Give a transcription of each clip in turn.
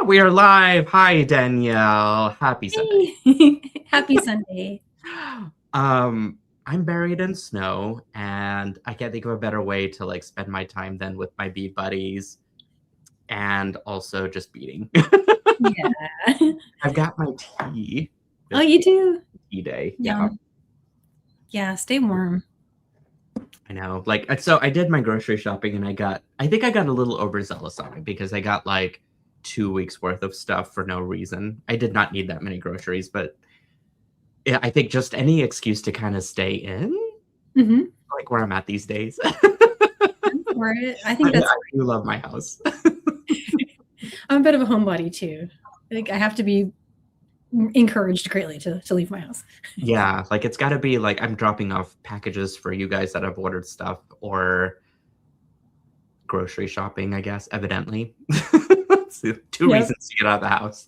We are live. Hi, Danielle. Happy Sunday. Hey, happy Sunday. I'm buried in snow, and I can't think of a better way to like spend my time than with my bead buddies, and also just beading. Yeah. I've got my tea. Oh, This you too? tea day. Yeah, Yum. Yeah, stay warm. I know. Like, so I did my grocery shopping, and I think I got a little overzealous on it because I got like 2 weeks worth of stuff for no reason. I did not need that many groceries, but yeah, I think just any excuse to kind of stay in, Mm-hmm. like where I'm at these days. For it. I I think that's do love my house. I'm a bit of a homebody too. Like I have to be encouraged greatly to leave my house. Yeah, like it's got to be like I'm dropping off packages for you guys that have ordered stuff or grocery shopping, I guess, evidently. So two Yep. reasons to get out of the house.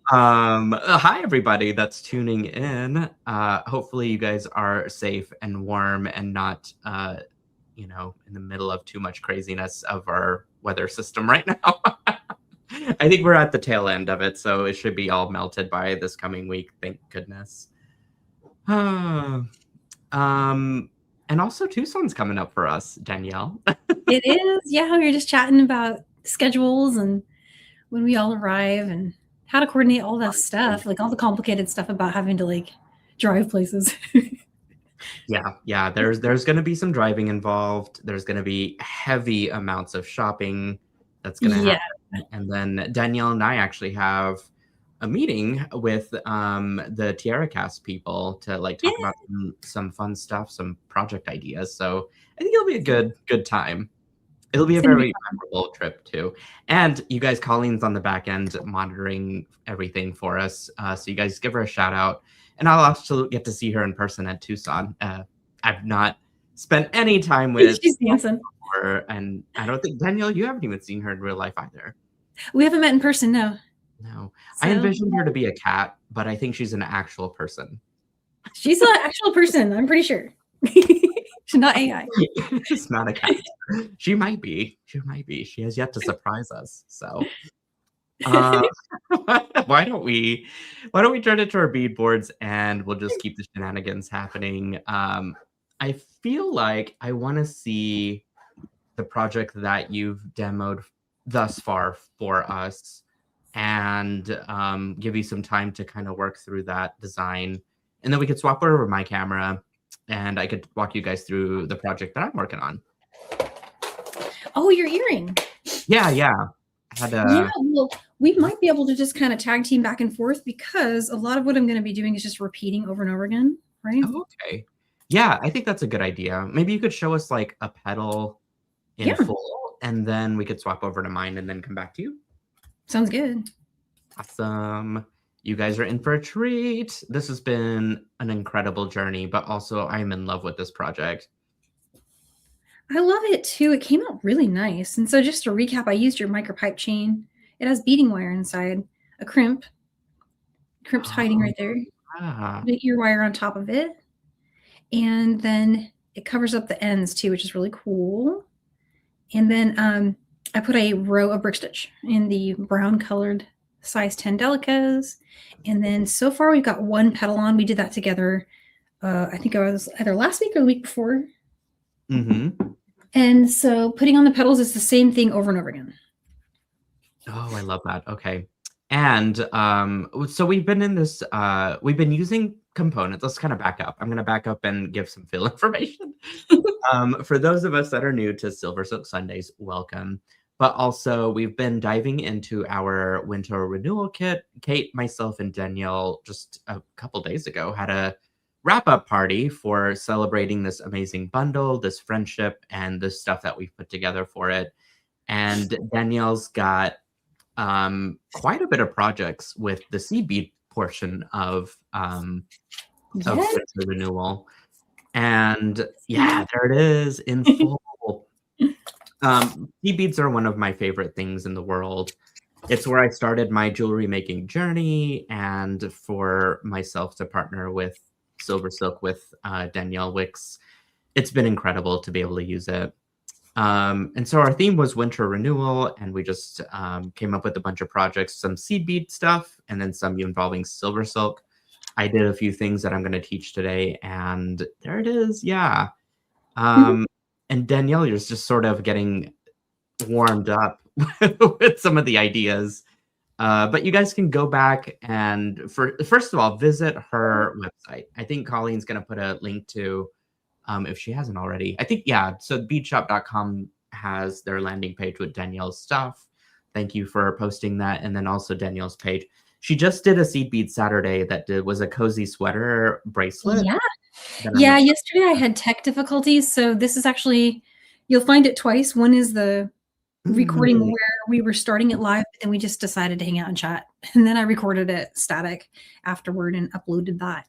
Hi everybody that's tuning in. Hopefully you guys are safe and warm and not in the middle of too much craziness of our weather system right now. I think we're at the tail end of it, so it should be all melted by this coming week, thank goodness. And also Tucson's coming up for us, Danielle. It is. Yeah, we were just chatting about schedules and when we all arrive and how to coordinate all that stuff, like all the complicated stuff about having to like drive places. Yeah. There's going to be some driving involved. There's going to be heavy amounts of shopping that's going to Yeah. happen. And then Danielle and I actually have a meeting with the Tierra Cast people to like talk about some fun stuff, some project ideas. So I think it'll be a good time. It'll be a very memorable trip too. And you guys, Colleen's on the back end monitoring everything for us. So you guys give her a shout out. And I'll also get to see her in person at Tucson. I've not spent any time with her, and I don't think, Danielle, you haven't even seen her in real life either. We haven't met in person, no. No. So, I envisioned her to be a cat, but I think she's an actual person. She's an actual person, I'm pretty sure. She's not AI. She's not a cat. She might be. She has yet to surprise us. So why don't we turn it to our bead boards and we'll just keep the shenanigans happening. I feel like I want to see the project that you've demoed thus far for us and give you some time to kind of work through that design, and then we could swap over my camera and I could walk you guys through the project that I'm working on. Oh, your earring. Yeah. Well, we might be able to just kind of tag team back and forth because a lot of what I'm going to be doing is just repeating over and over again, right? Oh, okay. Yeah, I think that's a good idea. Maybe you could show us like a petal in full, and then we could swap over to mine and then come back to you. Sounds good. Awesome. You guys are in for a treat. This has been an incredible journey, but also I'm in love with this project. I love it too. It came out really nice. And so just to recap, I used your micropipe chain. It has beading wire inside, a crimp. Crimp's hiding right there. Put an ear wire on top of it. And then it covers up the ends too, which is really cool. And then I put a row of brick stitch in the brown colored size 10 delicas. And then so far we've got one petal on. We did that together. I think it was either last week or the week before. Mm-hmm. And so putting on the petals is the same thing over and over again. Oh, I love that. Okay. And so we've been in this, we've been using components. Let's kind of back up. I'm going to back up and give some fill information. For those of us that are new to SilverSilk Sundays, welcome. But also we've been diving into our winter renewal kit. Kate, myself, and Danielle just a couple days ago had a wrap-up party for celebrating this amazing bundle, this friendship, and the stuff that we've put together for it. And Danielle's got quite a bit of projects with the seed bead portion of the renewal. And yeah, there it is in full. Seed beads are one of my favorite things in the world. It's where I started my jewelry making journey, and for myself to partner with SilverSilk with Danielle Wicks, it's been incredible to be able to use it. And so our theme was winter renewal, and we just came up with a bunch of projects, some seed bead stuff, and then some involving SilverSilk. I did a few things that I'm going to teach today, and there it is. Yeah. Mhm. And Danielle, you're just sort of getting warmed up with some of the ideas. But you guys can go back and first of all, visit her website. I think Colleen's going to put a link to, if she hasn't already. I think, yeah. So beadshop.com has their landing page with Danielle's stuff. Thank you for posting that. And then also Danielle's page. She just did a seed bead Saturday that was a cozy sweater bracelet Yeah. that I'm Yeah, excited yesterday I had tech difficulties, so this is actually you'll find it twice. One is the recording Mm. where we were starting it live, and we just decided to hang out and chat, and then I recorded it static afterward and uploaded that.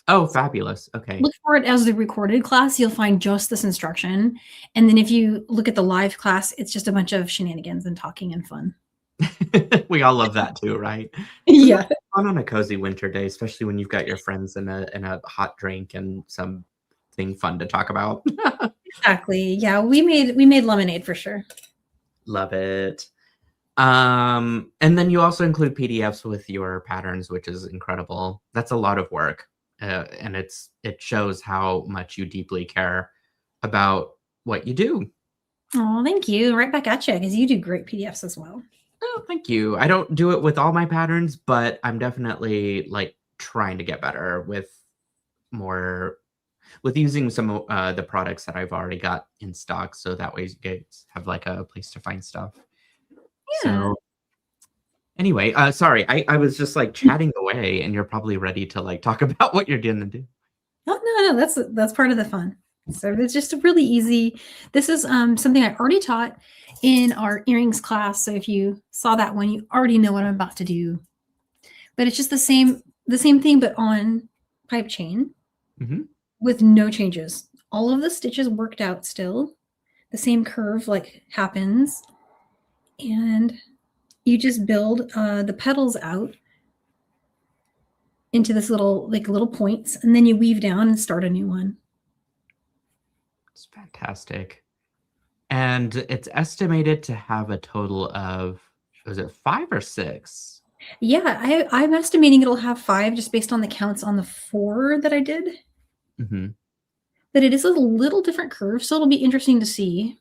Oh, fabulous. Okay. Look for it as the recorded class, you'll find just this instruction, and then if you look at the live class, it's just a bunch of shenanigans and talking and fun. We all love that too, right? Isn't that Yeah, fun on a cozy winter day, especially when you've got your friends and a hot drink and something fun to talk about? exactly. Yeah, we made lemonade for sure. Love it. And then you also include PDFs with your patterns, which is incredible. That's a lot of work. And it shows how much you deeply care about what you do. Oh, thank you. Right back at you, because you do great PDFs as well. Oh, thank you. I don't do it with all my patterns, but I'm definitely like trying to get better more with using some of the products that I've already got in stock, so that way you guys have like a place to find stuff. Yeah. So anyway, sorry, I was just like chatting away, and you're probably ready to like talk about what you're gonna do. Oh, no, that's part of the fun. So it's just a really easy. This is something I already taught in our earrings class. So if you saw that one, you already know what I'm about to do. But it's just the same thing, but on pipe chain Hmm. with no changes. All of the stitches worked out still. The same curve like happens, and you just build the petals out into this little points, and then you weave down and start a new one. It's fantastic. And it's estimated to have a total of, was it 5 or 6? Yeah, I'm estimating it'll have 5 just based on the counts on the 4 that I did. Hmm. But it is a little different curve, so it'll be interesting to see.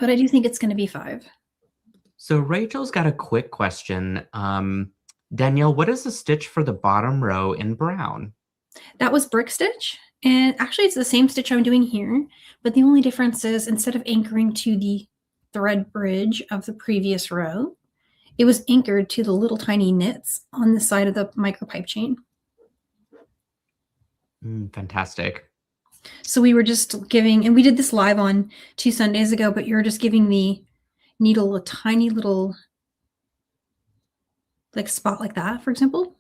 But I do think it's going to be 5. So Rachel's got a quick question. Danielle, what is the stitch for the bottom row in brown? That was brick stitch. And actually, it's the same stitch I'm doing here. But the only difference is instead of anchoring to the thread bridge of the previous row, it was anchored to the little tiny knits on the side of the micro pipe chain. Fantastic. So we were just giving, and we did this live on 2 Sundays ago, but you're just giving the needle a tiny little like spot like that, for example.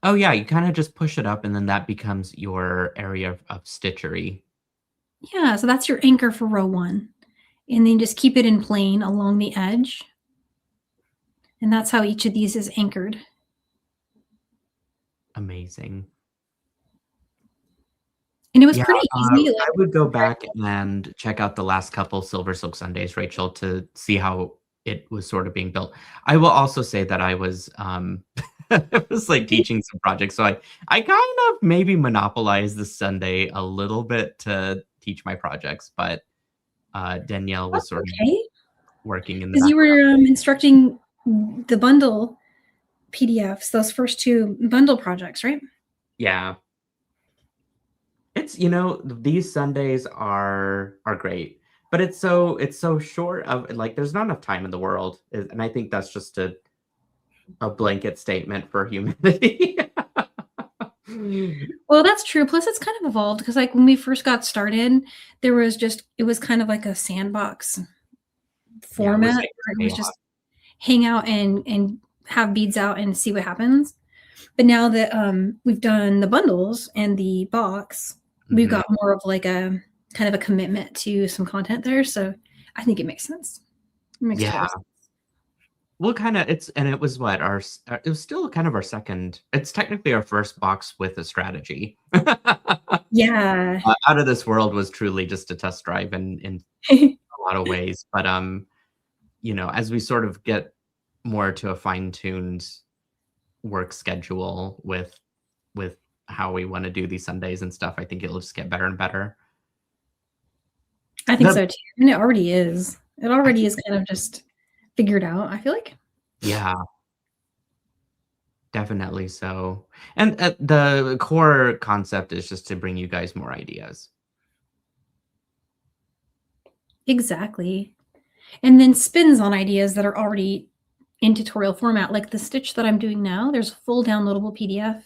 Oh yeah, you kind of just push it up and then that becomes your area of stitchery. Yeah, so that's your anchor for row 1. And then just keep it in plain along the edge. And that's how each of these is anchored. Amazing. And it was Yeah, pretty easy. I would go back and check out the last couple SilverSilk Sundays, Rachel, to see how it was sort of being built. I will also say that I was I was like teaching some projects, so I kind of maybe monopolized the Sunday a little bit to teach my projects, but Danielle was That's sort of okay. working in the Because you background. were instructing the bundle PDFs, those first 2 bundle projects, right? Yeah. It's these Sundays are great, but it's so short of like there's not enough time in the world, and I think that's just a blanket statement for humanity. Well, that's true. Plus, it's kind of evolved because, like, when we first got started, it was kind of like a sandbox Yeah, it format was like where it was chaos. just hang out and have beads out and see what happens. But now that we've done the bundles and the box, we've Mhm. got more of like a kind of a commitment to some content there. So I think it makes sense. It makes Yeah, total sense. We'll kind of it was what it was still kind of our second. It's technically our first box with a strategy. Yeah. Out of This World was truly just a test drive in a lot of ways, but as we sort of get more to a fine-tuned work schedule with how we want to do these Sundays and stuff, I think it'll just get better and better. I think so too. And it already is. It already is kind of just figured out, I feel like. Yeah. Definitely so. And the core concept is just to bring you guys more ideas. Exactly. And then spins on ideas that are already in tutorial format. Like the stitch that I'm doing now, there's a full downloadable PDF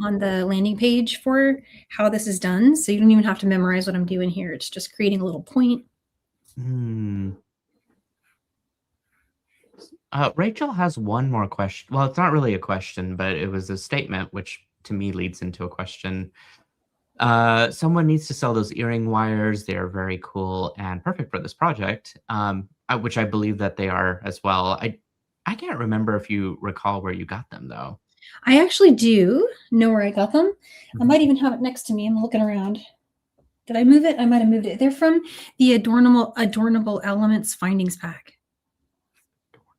on the landing page for how this is done. So you don't even have to memorize what I'm doing here. It's just creating a little point. Rachel has one more question. Well, it's not really a question, but it was a statement, which to me leads into a question. Someone needs to sell those earring wires. They are very cool and perfect for this project, which I believe that they are as well. I can't remember if you recall where you got them, though. I actually do know where I got them. I might even have it next to me. I'm looking around. Did I move it? I might have moved it. They're from the Adornable Elements Findings Pack.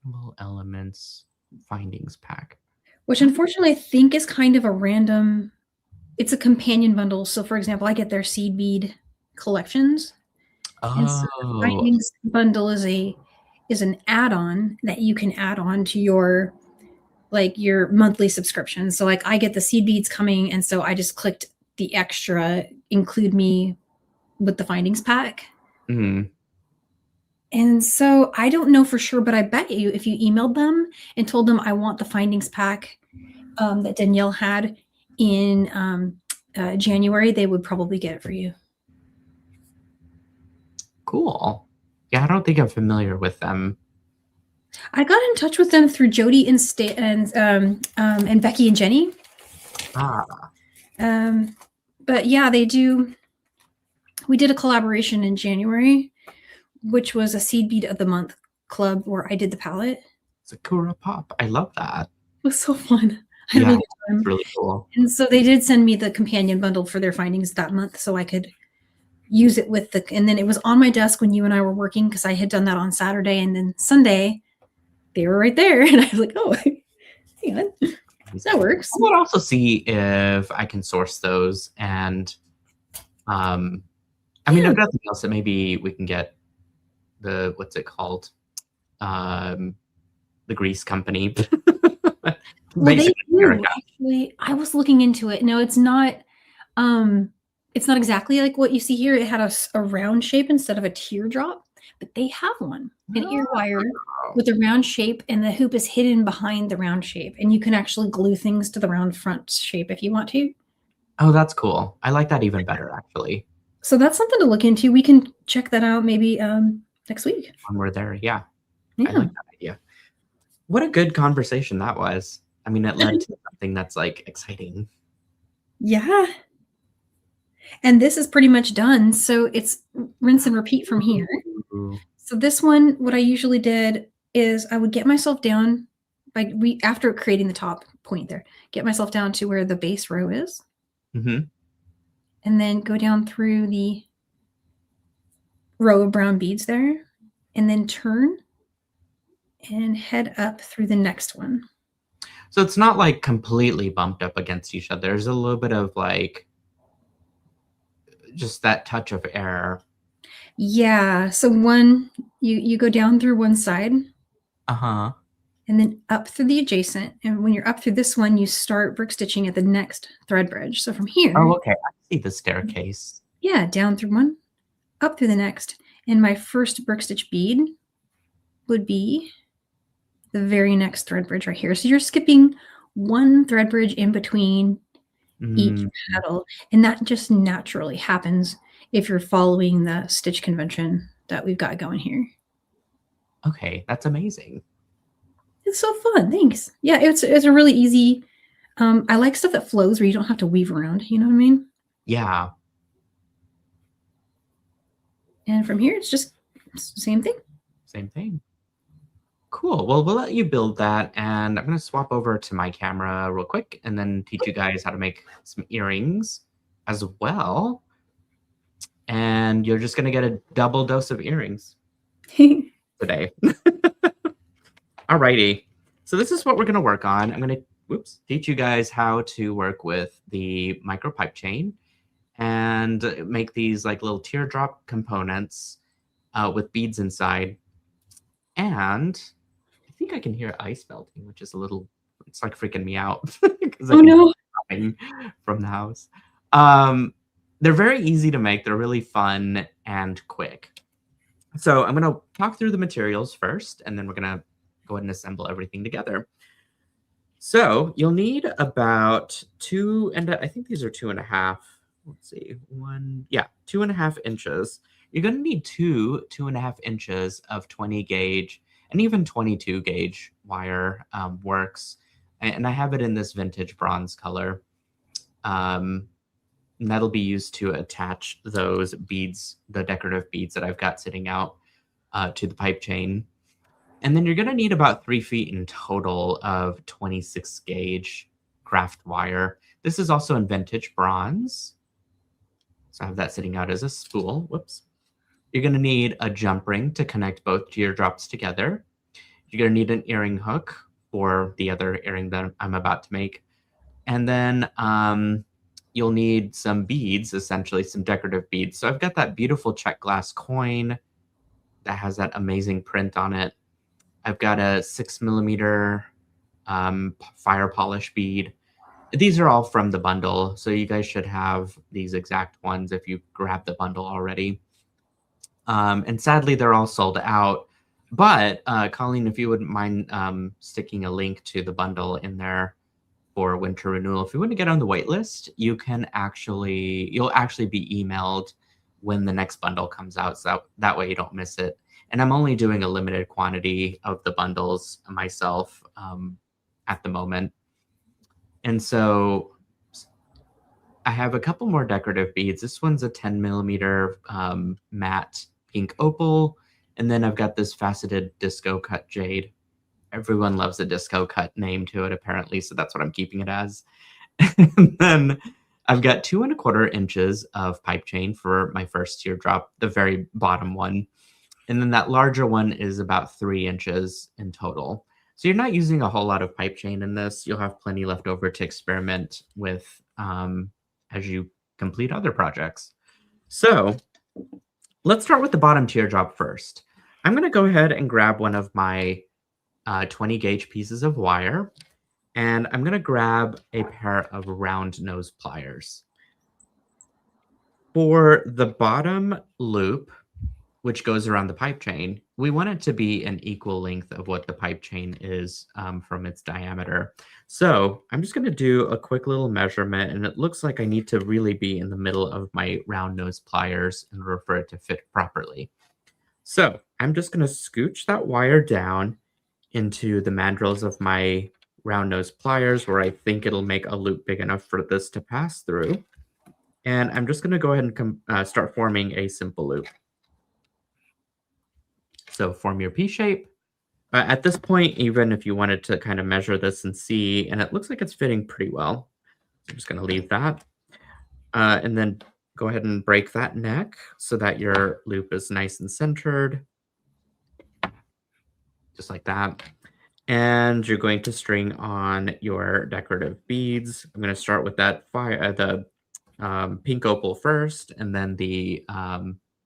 Adornable Elements Findings Pack. Which unfortunately I think is kind of a random, it's a companion bundle. So for example, I get their seed bead collections. And so the Findings bundle is an add-on that you can add on to your monthly subscription. So like I get the seed beads coming, and so I just clicked the extra include me with the Findings pack. And so I don't know for sure, but I bet you if you emailed them and told them I want the Findings pack that Danielle had in January, they would probably get it for you. Cool. Yeah, I don't think I'm familiar with them. I got in touch with them through Jody and Becky and Jenny. But yeah, they do. We did a collaboration in January, which was a Seed Bead of the Month club where I did the palette. Sakura Pop. I love that. It was so fun. I had a really good time. Really cool. And so they did send me the companion bundle for their findings that month so I could use it with and then it was on my desk when you and I were working because I had done that on Saturday, and then Sunday they were right there. And I was like, oh, hang on. That works. I would also see if I can source those, and I mean, if nothing else, that maybe we can get the what's it called, the grease company. Well, they do, actually. I was looking into it. No, it's not. It's not exactly like what you see here. It had a round shape instead of a teardrop, but they have one, an ear wire with a round shape, and the hoop is hidden behind the round shape, and you can actually glue things to the round front shape if you want to. Oh, that's cool. I like that even better, actually. So that's something to look into. We can check that out maybe next week. When we're there, yeah. I like that idea. What a good conversation that was. I mean, it led to something that's like exciting. Yeah. And this is pretty much done. So it's rinse and repeat from here. So this one, what I usually did is I would get myself down after creating the top point there, get myself down to where the base row is. And then go down through the row of brown beads there, and then turn and head up through the next one. So it's not like completely bumped up against each other. There's a little bit of like just that touch of error. Yeah. So one, you go down through one side. And then up through the adjacent. And when you're up through this one, you start brick stitching at the next thread bridge. So from here. Oh, okay. I see the staircase. Yeah. Down through one, up through the next. And my first brick stitch bead would be the very next thread bridge right here. So you're skipping one thread bridge in between each petal. And that just naturally happens if you're following the stitch convention that we've got going here. Okay. That's amazing. It's so fun. Thanks. Yeah, it's a really easy. I like stuff that flows where you don't have to weave around. You know what I mean? Yeah. And from here, it's the same thing. Same thing. Cool. Well, we'll let you build that, and I'm going to swap over to my camera real quick and then teach you guys how to make some earrings as well. And you're just going to get a double dose of earrings today. Alrighty. So this is what we're going to work on. I'm going to teach you guys how to work with the micro pipe chain and make these like little teardrop components with beads inside. And I think I can hear ice melting, which is it's like freaking me out because I can hear it from the house. They're very easy to make. They're really fun and quick. So I'm going to talk through the materials first, and then we're going to go ahead and assemble everything together. So you'll need about I think these are 2.5. Let's see, 2.5 inches. You're going to need 2.5 inches of 20 gauge and even 22 gauge wire works. And I have it in this vintage bronze color. And that'll be used to attach those beads, the decorative beads that I've got sitting out to the pipe chain. And then you're going to need about 3 feet in total of 26 gauge craft wire. This is also in vintage bronze. So I have that sitting out as a spool. Whoops. You're going to need a jump ring to connect both teardrops together. You're going to need an earring hook for the other earring that I'm about to make. And then you'll need some beads, essentially some decorative beads. So I've got that beautiful check glass coin that has that amazing print on it. I've got a 6mm fire polish bead. These are all from the bundle, so you guys should have these exact ones if you grab the bundle already. And sadly, they're all sold out. But Colleen, if you wouldn't mind sticking a link to the bundle in there for Winter Renewal, if you want to get on the wait list, you'll actually be emailed when the next bundle comes out, so that way you don't miss it. And I'm only doing a limited quantity of the bundles myself at the moment. And so I have a couple more decorative beads. This one's a 10mm matte pink opal. And then I've got this faceted disco cut jade. Everyone loves a disco cut name to it, apparently, so that's what I'm keeping it as. And then I've got 2.25 inches of pipe chain for my first teardrop, the very bottom one. And then that larger one is about 3 inches in total. So you're not using a whole lot of pipe chain in this. You'll have plenty left over to experiment with as you complete other projects. So let's start with the bottom teardrop first. I'm going to go ahead and grab one of my 20 gauge pieces of wire, and I'm going to grab a pair of round nose pliers. For the bottom loop, which goes around the pipe chain, we want it to be an equal length of what the pipe chain is from its diameter. So I'm just going to do a quick little measurement, and it looks like I need to really be in the middle of my round nose pliers in order for it to fit properly. So I'm just going to scooch that wire down into the mandrels of my round nose pliers where I think it'll make a loop big enough for this to pass through. And I'm just going to go ahead and start forming a simple loop. So form your P shape. At this point, even if you wanted to kind of measure this and see, and it looks like it's fitting pretty well. So I'm just going to leave that. And then go ahead and break that neck so that your loop is nice and centered. Just like that. And you're going to string on your decorative beads. I'm going to start with that pink opal first, and then the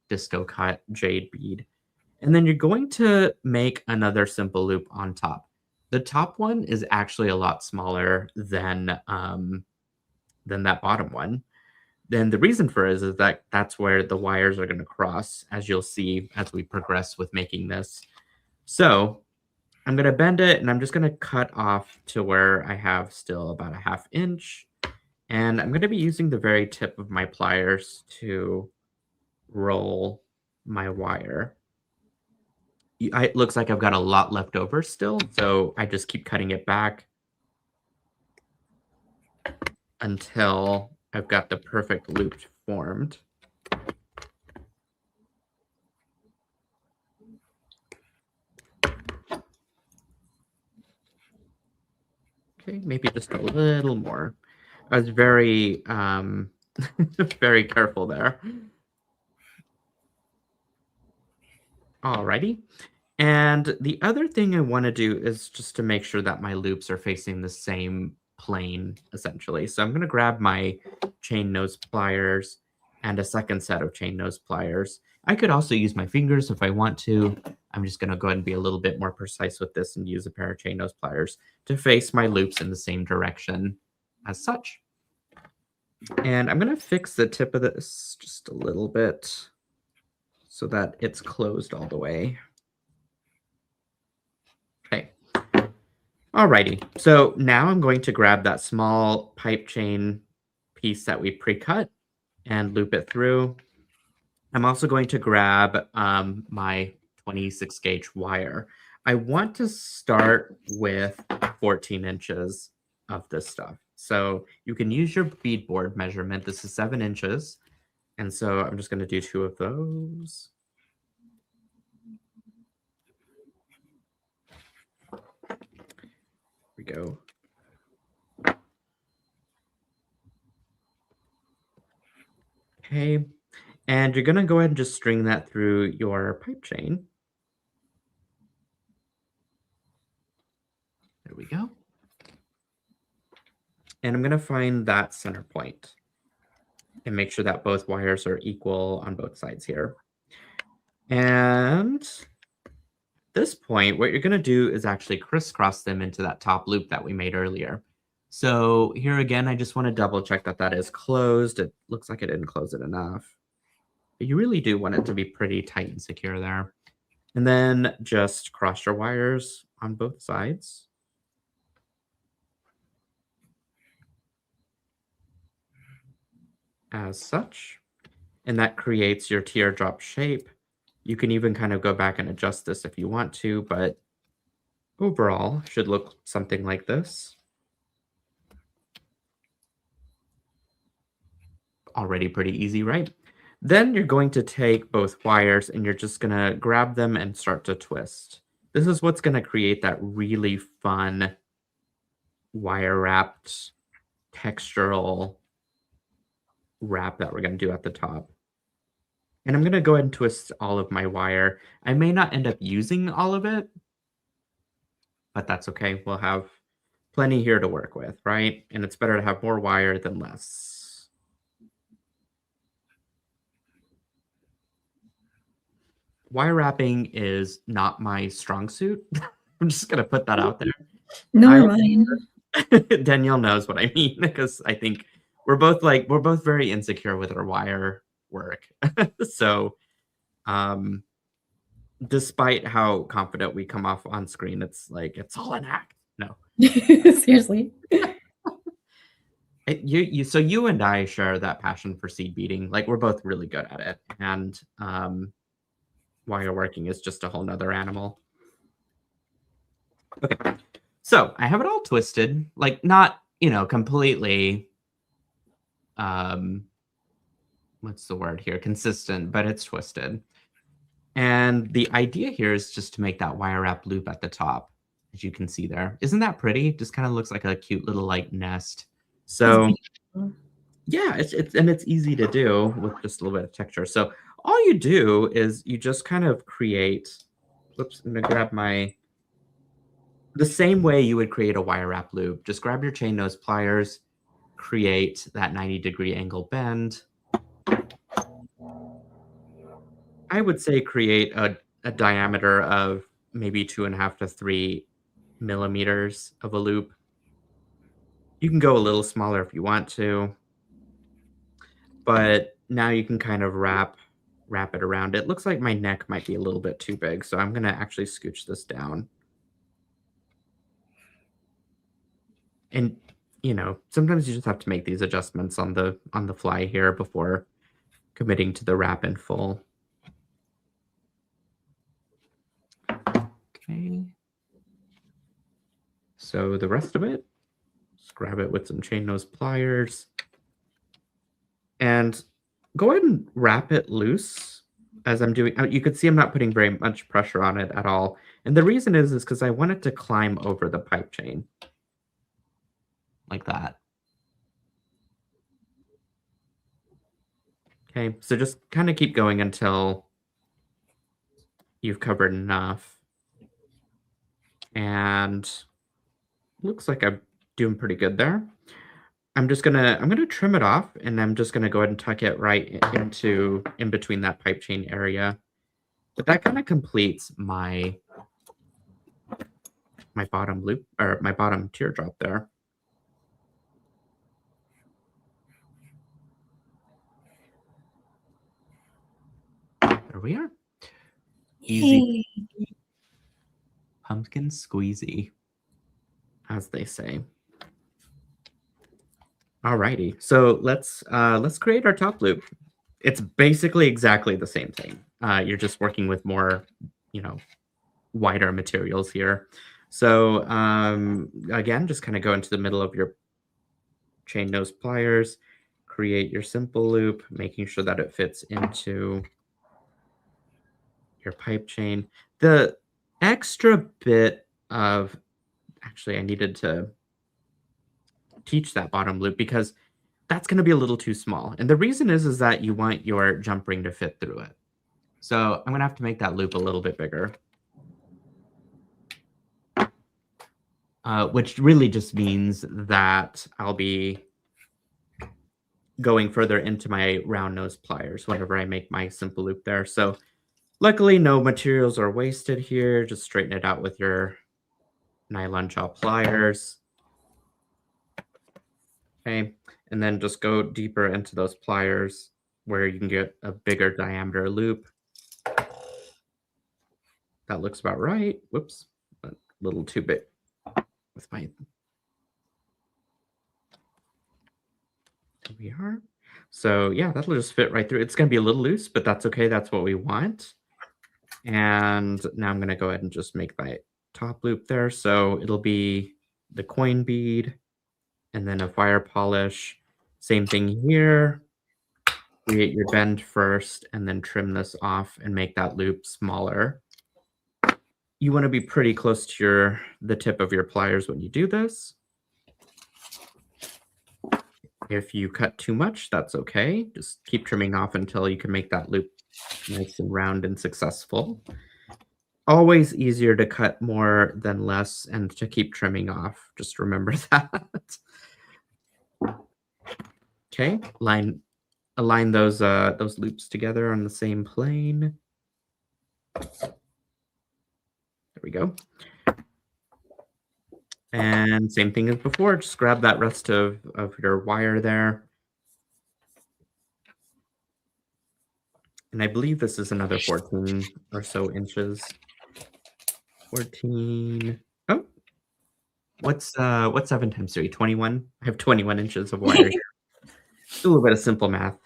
disco cut jade bead. And then you're going to make another simple loop on top. The top one is actually a lot smaller than that bottom one. Then the reason for it is that that's where the wires are going to cross, as you'll see as we progress with making this. So I'm going to bend it, and I'm just going to cut off to where I have still about a 1/2 inch. And I'm going to be using the very tip of my pliers to roll my wire. It looks like I've got a lot left over still, so I just keep cutting it back until I've got the perfect loop formed. Okay, maybe just a little more. I was very, very careful there. Alrighty. And the other thing I want to do is just to make sure that my loops are facing the same plane, essentially. So I'm going to grab my chain nose pliers and a second set of chain nose pliers. I could also use my fingers if I want to. I'm just going to go ahead and be a little bit more precise with this and use a pair of chain nose pliers to face my loops in the same direction as such. And I'm going to fix the tip of this just a little bit so that it's closed all the way. Okay. Alrighty. So now I'm going to grab that small pipe chain piece that we pre-cut and loop it through. I'm also going to grab my 26 gauge wire. I want to start with 14 inches of this stuff. So you can use your beadboard measurement. This is 7 inches. And so I'm just going to do 2 of those. Here we go. Okay. And you're going to go ahead and just string that through your pipe chain. There we go. And I'm going to find that center point and make sure that both wires are equal on both sides here. And at this point, what you're going to do is actually crisscross them into that top loop that we made earlier. So here again, I just want to double check that that is closed. It looks like I didn't close it enough. But you really do want it to be pretty tight and secure there. And then just cross your wires on both sides. As such. And that creates your teardrop shape. You can even kind of go back and adjust this if you want to, but overall should look something like this. Already pretty easy, right? Then you're going to take both wires and you're just going to grab them and start to twist. This is what's going to create that really fun wire wrapped textural wrap that we're going to do at the top. And I'm going to go ahead and twist all of my wire. I may not end up using all of it, but that's okay. We'll have plenty here to work with, right? And it's better to have more wire than less. Wire wrapping is not my strong suit. I'm just going to put that out there. Nor mine. Danielle knows what I mean, because I think we're both very insecure with our wire work. So despite how confident we come off on screen, it's like it's all an act. No. Seriously. So you and I share that passion for seed beading. Like we're both really good at it. And wire working is just a whole nother animal. Okay. So I have it all twisted, like not, completely what's the word here? Consistent, but it's twisted. And the idea here is just to make that wire wrap loop at the top, as you can see there. Isn't that pretty? Just kind of looks like a cute little like nest. So yeah, it's easy to do with just a little bit of texture. So all you do is you just kind of create, whoops, I'm gonna grab the same way you would create a wire wrap loop. Just grab your chain nose pliers, create that 90-degree angle bend. I would say create a diameter of maybe 2.5 to 3 millimeters of a loop. You can go a little smaller if you want to, but now you can kind of wrap it around. It looks like my neck might be a little bit too big, so I'm going to actually scooch this down. And sometimes you just have to make these adjustments on the fly here before committing to the wrap in full. Okay. So the rest of it, just grab it with some chain nose pliers and go ahead and wrap it loose as I'm doing. You can see I'm not putting very much pressure on it at all. And the reason is because I want it to climb over the pipe chain. like that. Okay, so just kind of keep going until you've covered enough. And looks like I'm doing pretty good there. I'm gonna trim it off, and I'm just gonna go ahead and tuck it right into in between that pipe chain area. But that kind of completes my bottom loop, or my bottom teardrop there. There we are. Easy Yay. pumpkin squeezy, as they say. Alrighty, so let's create our top loop. It's basically exactly the same thing. You're just working with more, you know, wider materials here. So again, just kind of go into the middle of your chain nose pliers, create your simple loop, making sure that it fits into your pipe chain. The extra bit of, actually, I needed to teach that bottom loop because that's going to be a little too small. And the reason is that you want your jump ring to fit through it. So I'm going to have to make that loop a little bit bigger. Which really just means that I'll be going further into my round nose pliers whenever I make my simple loop there. So luckily no materials are wasted here. Just straighten it out with your nylon jaw pliers. Okay, and then just go deeper into those pliers where you can get a bigger diameter loop. That looks about right. Whoops, a little too big with my... There we are. So yeah, that'll just fit right through. It's going to be a little loose, but that's okay. That's what we want. And now I'm going to go ahead and just make my top loop there. So it'll be the coin bead and then a fire polish. Same thing here. Create your bend first and then trim this off and make that loop smaller. You want to be pretty close to the tip of your pliers when you do this. If you cut too much, that's okay. Just keep trimming off until you can make that loop nice and round and successful. Always easier to cut more than less and to keep trimming off. Just remember that. Okay, align those loops together on the same plane. There we go. And same thing as before, just grab that rest of your wire there. And I believe this is another 14 or so inches. 14. Oh, what's 7 times 3? 21? I have 21 inches of wire here. A little bit of simple math.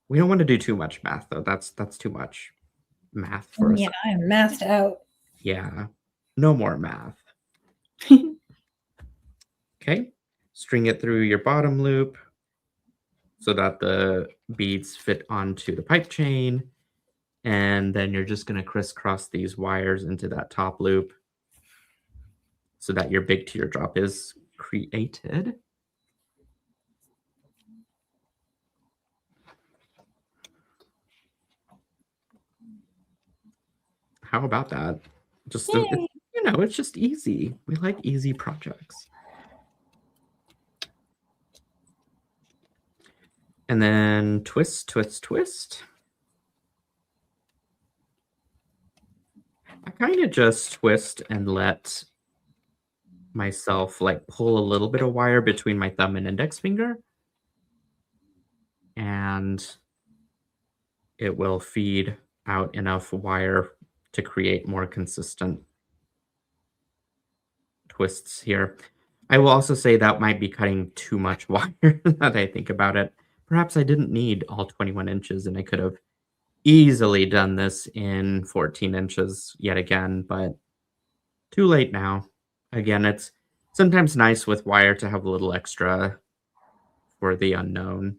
We don't want to do too much math, though. That's too much math for us. Yeah, I'm mathed out. Yeah, no more math. Okay, string it through your bottom loop so that the beads fit onto the pipe chain. And then you're just going to crisscross these wires into that top loop so that your big teardrop is created. How about that? Just it's just easy. We like easy projects. And then twist, twist, twist. I kind of just twist and let myself like pull a little bit of wire between my thumb and index finger. And it will feed out enough wire to create more consistent twists here. I will also say that might be cutting too much wire now that I think about it. Perhaps I didn't need all 21 inches and I could have easily done this in 14 inches yet again, but too late now. Again, it's sometimes nice with wire to have a little extra for the unknown.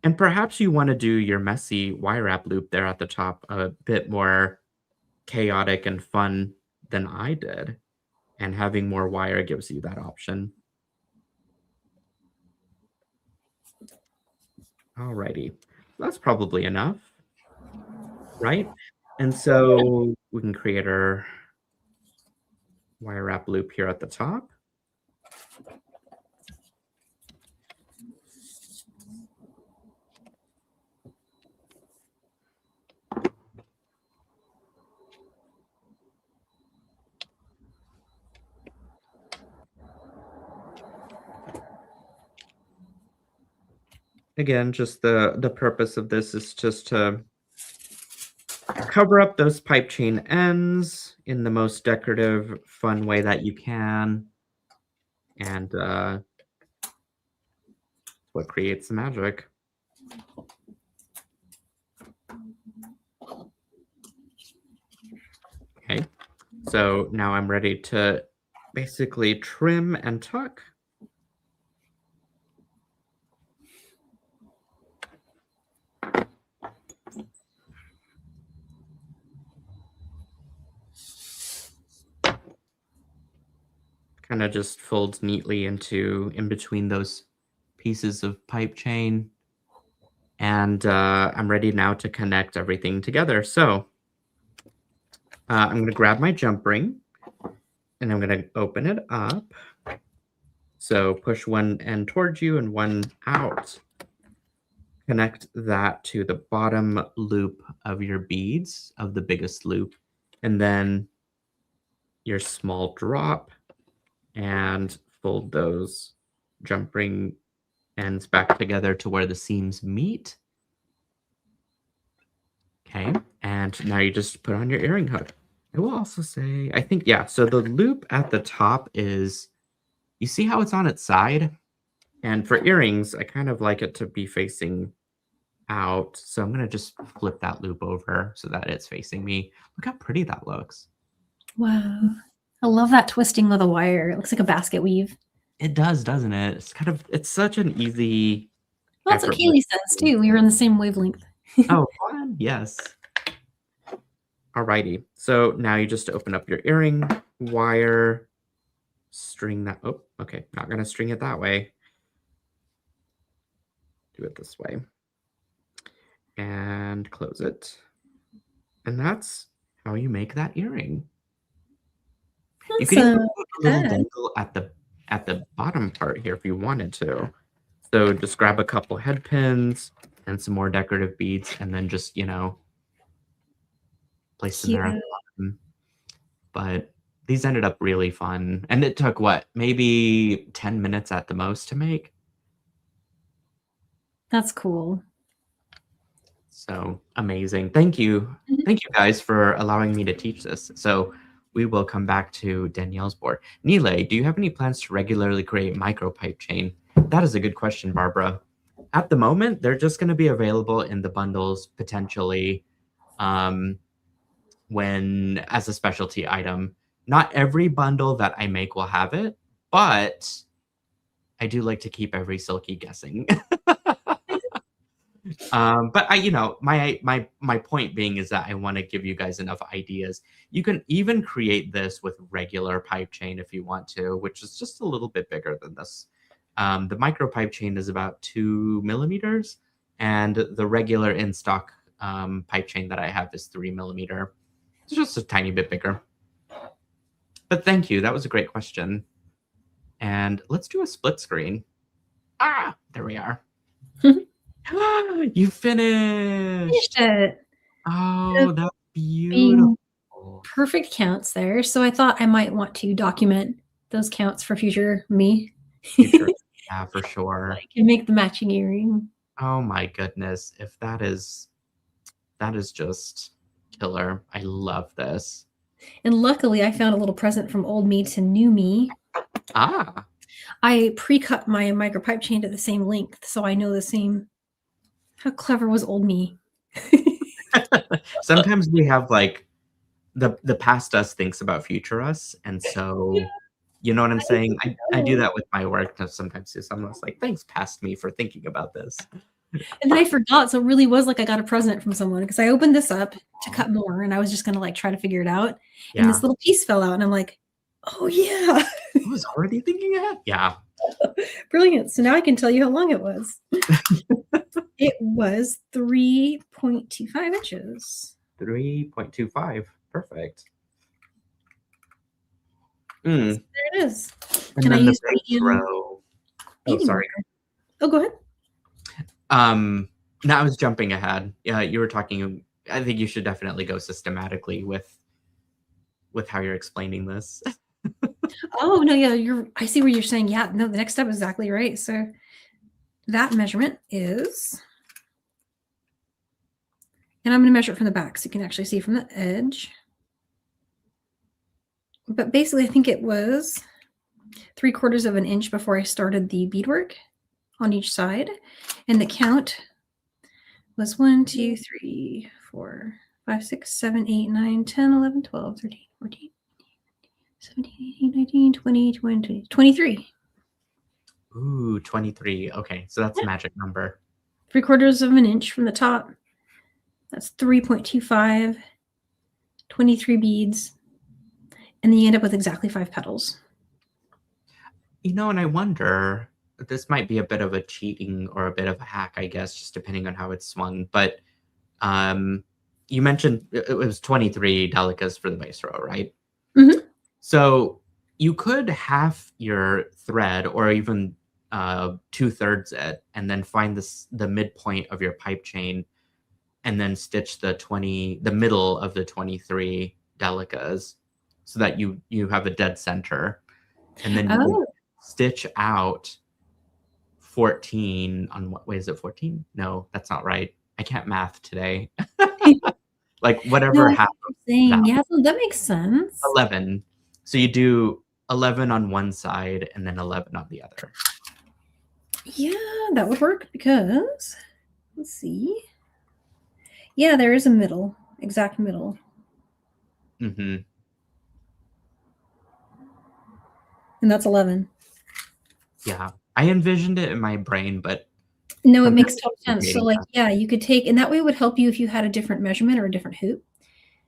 And perhaps you want to do your messy wire wrap loop there at the top a bit more chaotic and fun than I did. And having more wire gives you that option. Alrighty. That's probably enough, right? And so we can create our wire wrap loop here at the top. Again, just the purpose of this is just to cover up those pipe chain ends in the most decorative, fun way that you can. And what creates the magic. Okay, so now I'm ready to basically trim and tuck. Kind of just folds neatly in between those pieces of pipe chain. And I'm ready now to connect everything together. So I'm going to grab my jump ring and I'm going to open it up. So push one end towards you and one out. Connect that to the bottom loop of your beads, of the biggest loop, and then your small drop, and fold those jump ring ends back together to where the seams meet. Okay, and now you just put on your earring hook. I will also say, I think, yeah, so the loop at the top is, you see how it's on its side? And for earrings, I kind of like it to be facing out. So I'm going to just flip that loop over so that it's facing me. Look how pretty that looks. Wow. I love that twisting with a wire. It looks like a basket weave. It does, doesn't it? It's such an easy. Well, that's what Kaylee says too. We were on the same wavelength. Oh, fun. Yes. Alrighty. So now you just open up your earring wire, string that. Oh, okay. Not going to string it that way. Do it this way. And close it. And that's how you make that earring. You could even put a little dangle at the bottom part here if you wanted to. So just grab a couple head pins and some more decorative beads, and then just, you know, place them there at the bottom. But these ended up really fun. And it took, what, maybe 10 minutes at the most to make? That's cool. So amazing. Thank you. Thank you guys for allowing me to teach this. So we will come back to Danielle's board. Nile, do you have any plans to regularly create micro pipe chain? That is a good question, Barbara. At the moment, they're just going to be available in the bundles potentially when as a specialty item. Not every bundle that I make will have it, but I do like to keep every silky guessing. But I, you know, my point being is that I want to give you guys enough ideas. You can even create this with regular pipe chain if you want to, which is just a little bit bigger than this. The micro pipe chain is about 2 millimeters, and the regular in stock pipe chain that I have is 3 millimeter. It's just a tiny bit bigger. But thank you. That was a great question. And let's do a split screen. Ah, there we are. You finished it. Oh, that's beautiful. Perfect counts there. So I thought I might want to document those counts for future me. Yeah, for sure. I can make the matching earring. Oh my goodness. If that is just killer. I love this. And luckily I found a little present from old me to new me. Ah. I pre-cut my micro pipe chain to the same length, so I know the same. How clever was old me? Sometimes we have like the past us thinks about future us, and so you know what I'm saying? I do that with my work sometimes too. Someone's like, thanks past me for thinking about this. And then I forgot, so it really was like I got a present from someone because I opened this up to cut more and I was just gonna like try to figure it out. Yeah. And this little piece fell out and I'm like, oh yeah. I was already thinking ahead. Yeah. Brilliant. So now I can tell you how long it was. It was 3.25 inches. 3.25. Perfect. So there it is. And And I then the used base medium row. Oh, beading sorry. wire. Oh, go ahead. No, I was jumping ahead. Yeah, you were talking. I think you should definitely go systematically with how you're explaining this. Oh, no, yeah, I see what you're saying. Yeah, no, the next step is exactly right. So that measurement is, and I'm going to measure it from the back so you can actually see from the edge. But basically, I think it was 3/4 of an inch before I started the beadwork on each side. And the count was 1, 2, 3, 4, 5, 6, 7, 8, 9, 10, 11, 12, 13, 14, 17, 18, 19, 20, 20, 23. Ooh, 23. Okay, so that's Yeah. magic number. 3/4 of an inch from the top. That's 3.25, 23 beads. And then you end up with exactly 5 petals. And I wonder, this might be a bit of a cheating or a bit of a hack, I guess, just depending on how it's swung. But you mentioned it was 23 delicas for the base row, right? Mm-hmm. So you could half your thread or even 2/3 it and then find the midpoint of your pipe chain and then stitch the middle of the 23 delicas so that you have a dead center. And then you would Oh, stitch out 14 on what way is it 14? No, that's not right. I can't math today. Like no, whatever I see half what of you're that saying. Yeah, so that makes sense. 11. So you do 11 on one side and then 11 on the other. Yeah, that would work because, let's see. Yeah, there is a middle, exact middle. Mm-hmm. And that's 11. Yeah. I envisioned it in my brain, but No, it sometimes makes total the sense. So, dating like, test. yeah, you could take, and that way it would help you if you had a different measurement or a different hoop.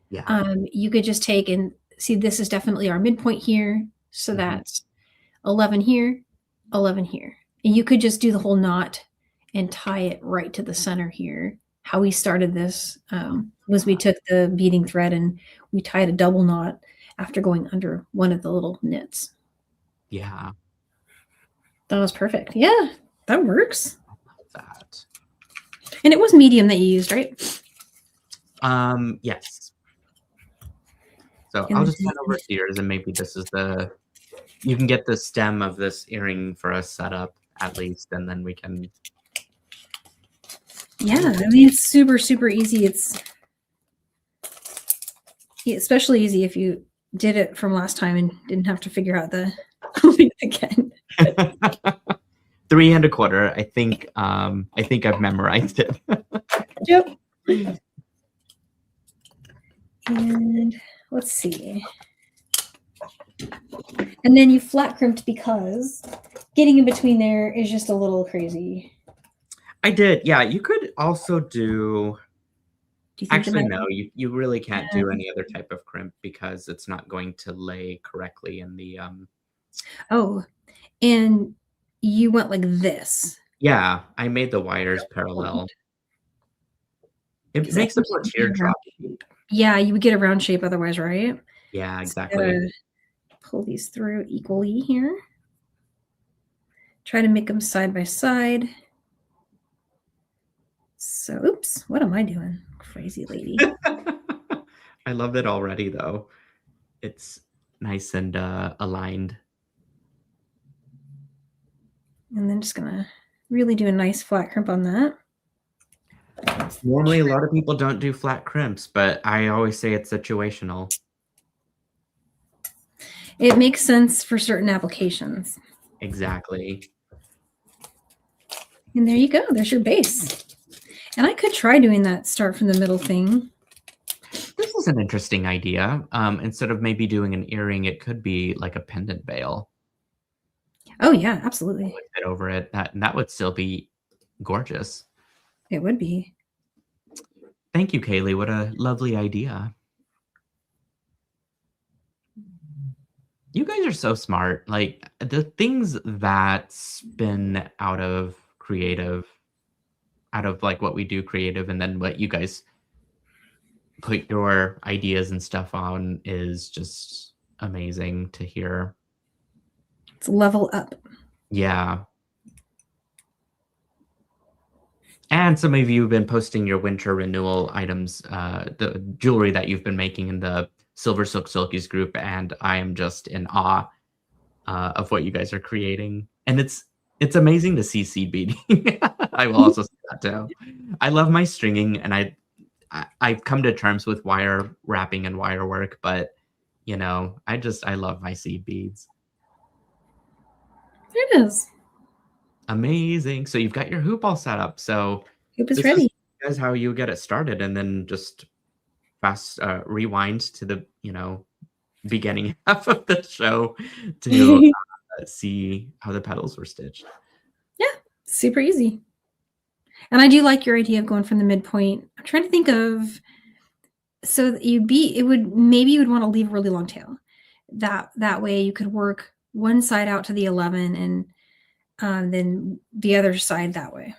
Yeah. You could just take and see this is definitely our midpoint here. So Mhm. that's 11 here, 11 here. And you could just do the whole knot and tie it right to the center here. How we started this was we took the beading thread and we tied a double knot after going under one of the little knits. Yeah. That was perfect. Yeah, that works. I love that. And it was medium that you used, right? Yes. So I'll And just head over to yours and maybe this is you can get the stem of this earring for us set up at least, and then we can. yeah, I mean, it's super, super easy. It's especially easy if you did it from last time and didn't have to figure out the length again. 3 1/4. I think I've memorized it. Yep. And let's see. And then you flat crimped because getting in between there is just a little crazy. I did. Yeah, you could also do. Do you think Actually, about no, you really can't Yeah. do any other type of crimp because it's not going to lay correctly in the. Oh, and you went like this. Yeah, I made the wires parallel. It 'Cause I makes a think more you would get a round teardrop shape. shape. Yeah, you would get a round shape otherwise, right? Yeah, So you exactly. gotta pull these through equally here. Try to make them side by side. So, oops, what am I doing? Crazy lady. I love it already, though. It's nice and aligned. And then just gonna really do a nice flat crimp on that. Normally, a lot of people don't do flat crimps, but I always say it's situational. It makes sense for certain applications. Exactly. And there you go. There's your base. And I could try doing that start from the middle thing. This is an interesting idea. Instead of maybe doing an earring, it could be like a pendant veil. Oh yeah, absolutely. Fit over it. That would still be gorgeous. It would be. Thank you, Kaylee. What a lovely idea. You guys are so smart. Like the things that spin out of like what we do creative, and then what you guys put your ideas and stuff on is just amazing to hear. It's level up. Yeah. And some of you have been posting your winter renewal items, the jewelry that you've been making in the SilverSilk Silkies group, and I am just in awe of what you guys are creating. And it's amazing to see seed beading. I will also say that too. I love my stringing, and I've come to terms with wire wrapping and wire work, but you know, I love my seed beads. There it is. Amazing. So you've got your hoop all set up. So Hoop is this is ready. how you get it started, and then just fast rewind to the beginning half of the show to see how the petals were stitched. Yeah, super easy. And I do like your idea of going from the midpoint. I'm trying to think of, so that maybe you would want to leave a really long tail. That way you could work one side out to the 11 and then the other side that way.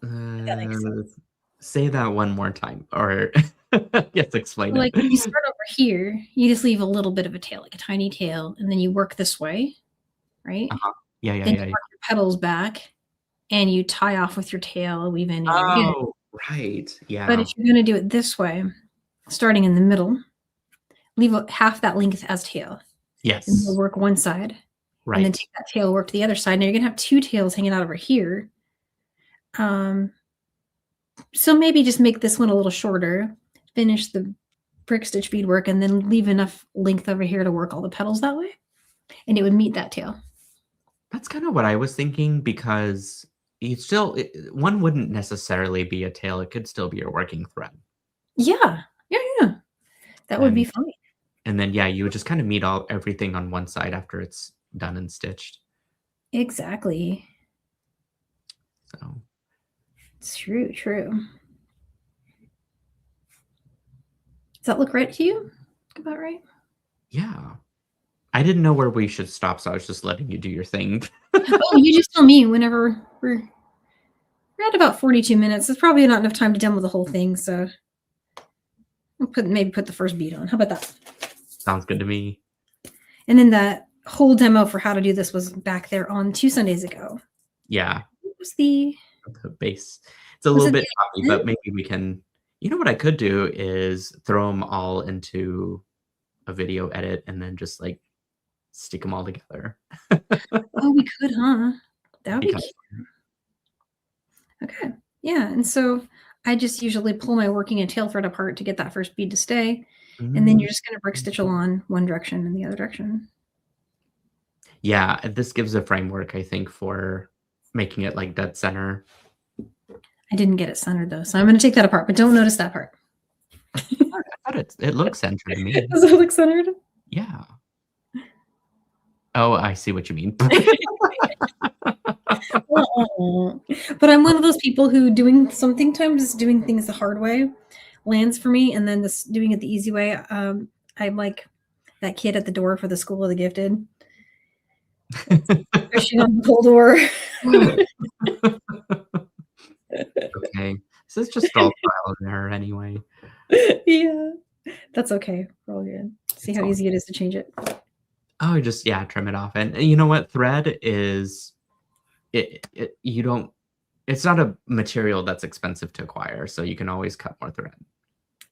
If that makes sense. Say that one more time, or yes, explain Like it. if you start over here, you just leave a little bit of a tail, like a tiny tail, and then you work this way, right? Yeah, Then you work your petals back and you tie off with your tail, weave in, and you're good. Oh, right. Yeah. But if you're going to do it this way, starting in the middle, leave half that length as tail. Yes. And you'll work one side. Right. And then take that tail, work to the other side. Now you're going to have two tails hanging out over here. So maybe just make this one a little shorter, finish the brick stitch beadwork, and then leave enough length over here to work all the petals that way. And it would meet that tail. That's kind of what I was thinking, because one wouldn't necessarily be a tail. It could still be a working thread. Yeah. That would be fine. And then, yeah, you would just kind of meet everything on one side after it's done and stitched. Exactly. So. It's true. Does that look right to you? About right? Yeah. I didn't know where we should stop, so I was just letting you do your thing. Oh, you just tell me whenever we're at about 42 minutes. It's probably not enough time to demo the whole thing, so we'll maybe put the first bead on. How about that? Sounds good to me. And then that whole demo for how to do this was back there on 2 Sundays ago. Yeah. What was the base? It's a little bit choppy, but maybe we can. You know what I could do is throw them all into a video edit and then just like stick them all together. Oh, we could, huh? That would be cute. Okay. Yeah. And so I just usually pull my working and tail thread apart to get that first bead to stay. And then you're just going to brick stitch along one direction and the other direction. Yeah. This gives a framework, I think, for making it like dead center. I didn't get it centered though, so I'm going to take that apart, but don't notice that part. I thought it looks centered to me. Does it look centered? Yeah. Oh, I see what you mean. But I'm one of those people who doing things the hard way lands for me, and then doing it the easy way. I'm like that kid at the door for the School of the Gifted. Pushing on the pull door. Okay. This is just all trial and error anyway. Yeah. That's okay. We're all good. See how easy it is to change it. Oh, just trim it off. And you know what? Thread is it's not a material that's expensive to acquire, so you can always cut more thread.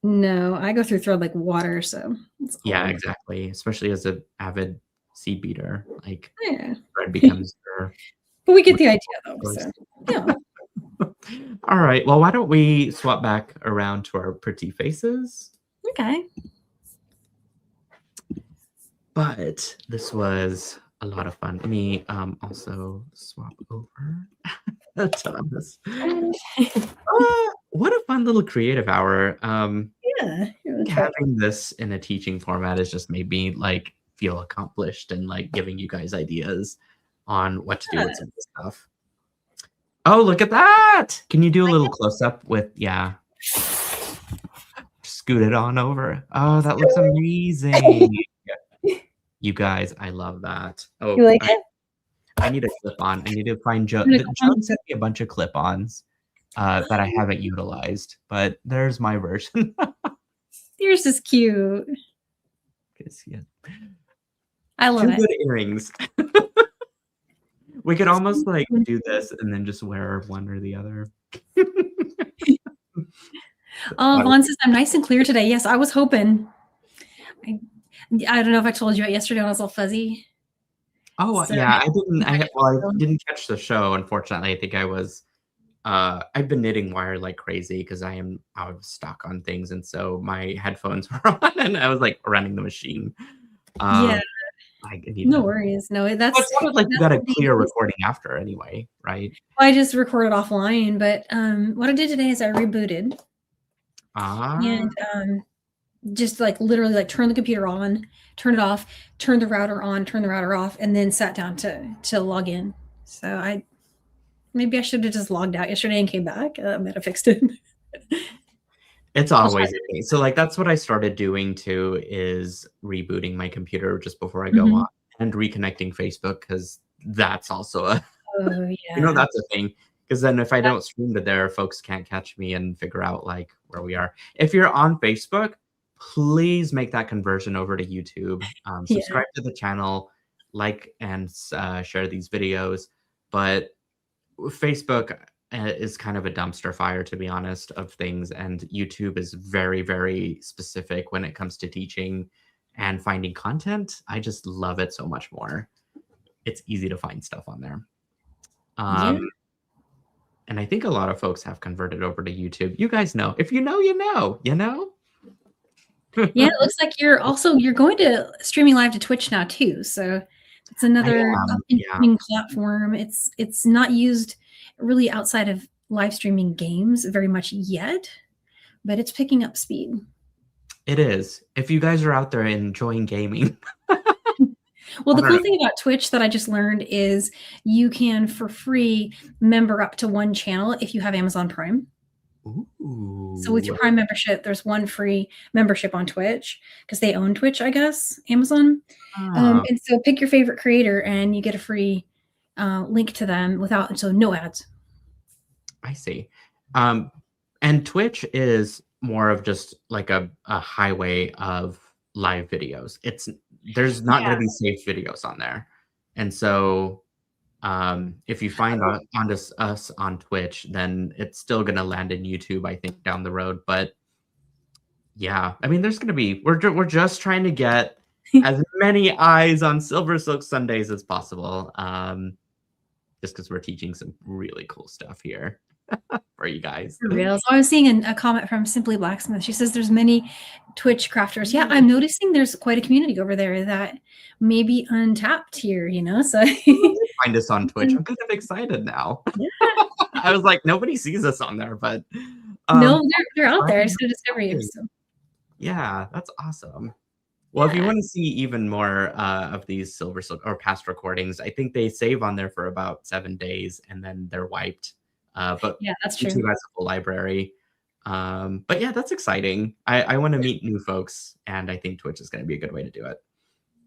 No, I go through thread like water, so yeah, exactly. Especially as an avid seed beater, like thread becomes but we get the idea though. So yeah. All right. Well, why don't we swap back around to our pretty faces? Okay. But this was a lot of fun. Let me also swap over Thomas. What a fun little creative hour. Yeah. Having this in a teaching format has just made me like feel accomplished and like giving you guys ideas on what to do with some of this stuff. Oh, look at that. Can you do a little close up with, scoot it on over. Oh, that looks amazing. You guys, I love that. You Oh, like it? I need a clip-on. I need to find Joe. You want a Joe clip-on? sent me a bunch of clip-ons that I haven't utilized, but there's my version. Yours is cute. Yeah. I love 2 it. good earrings. We could almost, like, do this and then just wear one or the other. Vaughn says, "I'm nice and clear today." Yes, I was hoping. I don't know if I told you yesterday when I was all fuzzy. Oh, So yeah, I didn't catch the show, unfortunately. I think I was, I've been knitting wire like crazy because I am out of stock on things, and so my headphones were on, and I was, like, running the machine. yeah, I need no to. worries. No, Well, it sounded like you got a the clear recording after anyway, right? I just recorded offline, but what I did today is I rebooted Ah, and just like literally like turn the computer on, turn it off, turn the router on, turn the router off, and then sat down to log in. So maybe I should have just logged out yesterday and came back. I might have fixed it. it's I'll try always that. a thing. So, like, that's what I started doing too, is rebooting my computer just before I go on Mhm. and reconnecting Facebook because that's also a Oh yeah. that's a thing. Because then if I don't stream to there, folks can't catch me and figure out, like, where we are. If you're on Facebook, please make that conversion over to YouTube. Yeah. Subscribe to the channel, like, and share these videos. But Facebook is kind of a dumpster fire, to be honest, of things, and YouTube is very, very specific when it comes to teaching and finding content. I just love it so much more. It's easy to find stuff on there. Yeah. And I think a lot of folks have converted over to YouTube. You guys know. If you know, you know, you know? Yeah, it looks like you're going to streaming live to Twitch now too. So it's I another up am, and yeah. coming platform. It's not used really outside of live streaming games very much yet, but it's picking up speed. It is. If you guys are out there enjoying gaming, Well, I the don't cool thing about Twitch that I just learned is you can for free member up to one channel if you have Amazon Prime. know. So with your Ooh. Prime membership, there's one free membership on Twitch because they own Twitch, I guess, Amazon. Ah, And so pick your favorite creator and you get a free link to them without so no ads. I see. Um, and Twitch is more of just like a highway of live videos. There's not Yeah, gonna be safe videos on there. And so, if you find onto us on Twitch, then it's still gonna land in YouTube, I think, down the road. But yeah, I mean, there's gonna be we're just trying to get as many eyes on SilverSilk Sundays as possible. Just because we're teaching some really cool stuff here for you guys. for real. So I was seeing a comment from Simply Blacksmith. She says there's many Twitch crafters. Yeah, I'm noticing there's quite a community over there that may be untapped here, So Find us on Twitch. I'm kind of excited now. yeah. I was like, nobody sees us on there, but No, um, they're out glad there. I to just know gonna discover you. you're. So Yeah, that's awesome. Well, if you yeah. want to see even more of these SilverSilk or past recordings, I think they save on there for about 7 days and then they're wiped. But Yeah, that's YouTube true. has a full library. But yeah, that's exciting. I want to meet new folks, and I think Twitch is going to be a good way to do it.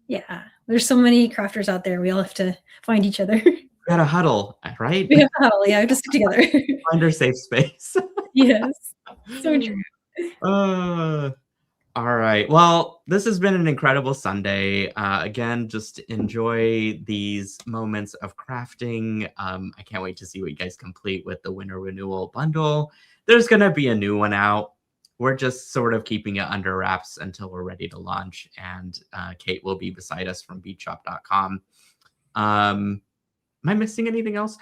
Yeah. There's so many crafters out there. We all have to find each other. We got to huddle, right? We have to huddle. Yeah, we have to stick together. Find our safe space. Yes. So true. uh, all right. Well, this has been an incredible Sunday. Again, just enjoy these moments of crafting. I can't wait to see what you guys complete with the Winter Renewal bundle. There's going to be a new one out. We're just sort of keeping it under wraps until we're ready to launch. And Kate will be beside us from beatshop.com. Am I missing anything else?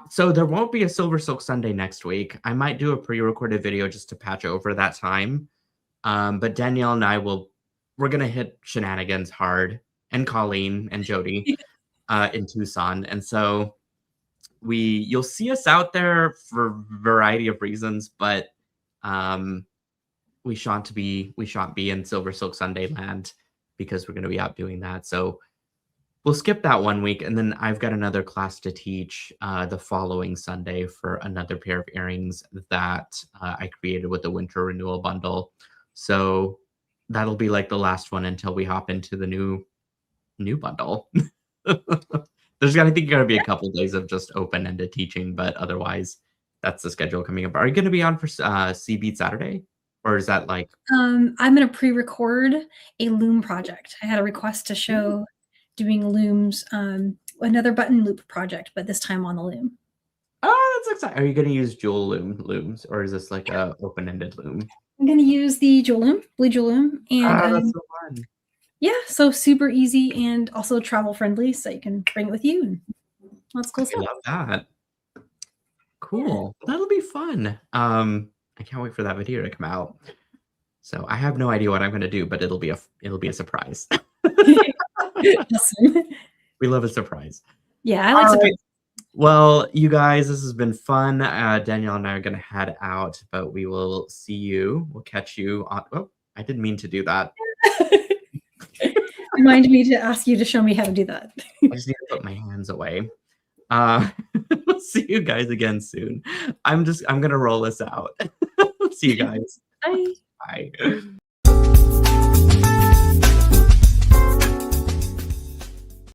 So there won't be a SilverSilk Sunday next week. I might do a pre-recorded video just to patch over that time. But Danielle and we're gonna hit shenanigans hard, and Colleen and Jody in Tucson. And so you'll see us out there for a variety of reasons, but um we shan't be in SilverSilk Sunday land because we're gonna be out doing that. So we'll skip that 1 week, and then I've got another class to teach the following Sunday for another pair of earrings that I created with the Winter Renewal bundle. So that'll be like the last one until we hop into the new new bundle. I think gonna be a couple days of just open-ended teaching, but otherwise, that's the schedule coming up. Are you gonna be on for C Beat Saturday? Or is that like I'm gonna pre-record a loom project. I had a request to show doing looms, another button loop project, but this time on the loom. Oh, that's exciting. Are you gonna use jewel looms, or is this like a open-ended loom? I'm gonna use the jewel loom, blue jewel loom, and Ah, that's so fun. yeah, so super easy and also travel friendly, so you can bring it with you and lots of cool I stuff. love that. Yeah. Cool. That'll be fun. I can't wait for that video to come out. So I have no idea what I'm gonna do, but it'll be a surprise. Awesome. We love a surprise. Yeah, I like All surprise. right. Well, you guys, this has been fun. Danielle and I are gonna head out, but we will see you. We'll catch you on. Oh, I didn't mean to do that. Remind me to ask you to show me how to do that. I just need to put my hands away. We'll see you guys again soon. I'm gonna roll this out. See you guys. Bye. Bye.